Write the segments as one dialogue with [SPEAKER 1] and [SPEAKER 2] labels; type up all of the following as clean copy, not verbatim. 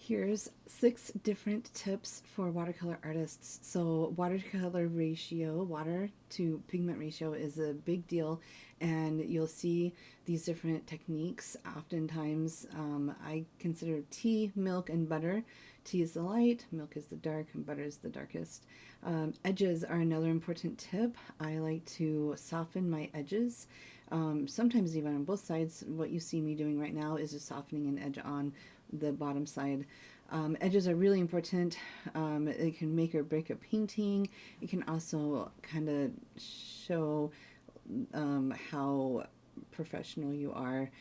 [SPEAKER 1] Here's 6 different tips for watercolor artists. So watercolor ratio, water to pigment ratio is a big deal, and you'll see these different techniques. Oftentimes, I consider tea, milk, and butter. Tea is the light, milk is the dark, and butter is the darkest. Edges are another important tip. I like to soften my edges. Sometimes even on both sides. What you see me doing right now is just softening an edge on the bottom side. Edges are really important. It can make or break a painting. It can also kind of show how professional you are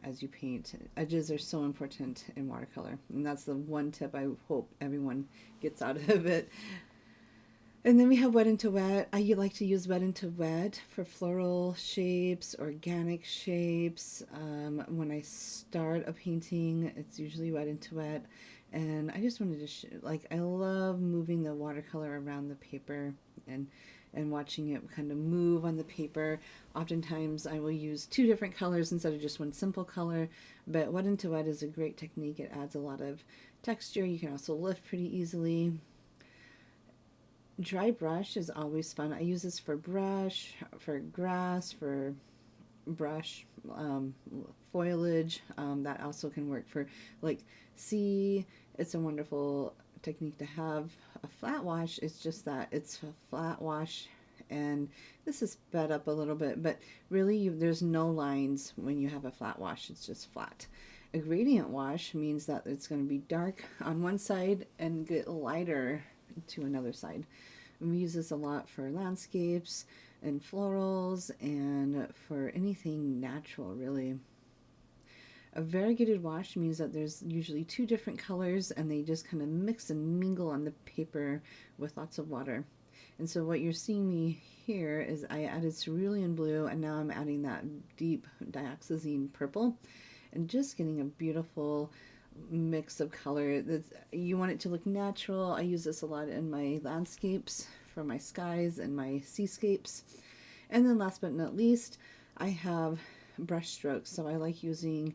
[SPEAKER 1] as you paint. Edges are so important in watercolor, and that's the one tip I hope everyone gets out of it. And then we have wet into wet. I like to use wet into wet for floral shapes, organic shapes. When I start a painting, it's usually wet into wet. And I just wanted to, I love moving the watercolor around the paper and watching it kind of move on the paper. Oftentimes I will use 2 different colors instead of just one simple color, but wet into wet is a great technique. It adds a lot of texture. You can also lift pretty easily. Dry brush is always fun. I use this for brush, for grass, for brush, foliage. That also can work for sea. It's a wonderful technique to have. A flat wash is just that. It's a flat wash, and this is sped up a little bit, but really there's no lines when you have a flat wash. It's just flat. A gradient wash means that it's going to be dark on one side and get lighter to another side. And we use this a lot for landscapes and florals and for anything natural, really. A variegated wash means that there's usually 2 different colors and they just kind of mix and mingle on the paper with lots of water. And so what you're seeing me here is I added cerulean blue, and now I'm adding that deep dioxazine purple and just getting a beautiful mix of color. You want it to look natural. I use this a lot in my landscapes for my skies and my seascapes. And then last but not least, I have brush strokes. So I like using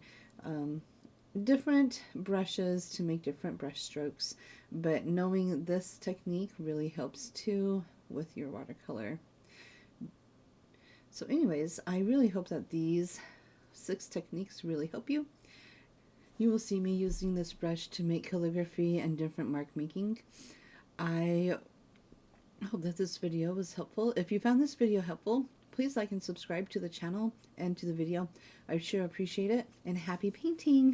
[SPEAKER 1] different brushes to make different brush strokes, but knowing this technique really helps too with your watercolor. So anyways, I really hope that these 6 techniques really help you. You will see me using this brush to make calligraphy and different mark making. I hope that this video was helpful. If you found this video helpful, please like and subscribe to the channel and to the video. I sure appreciate it, and happy painting!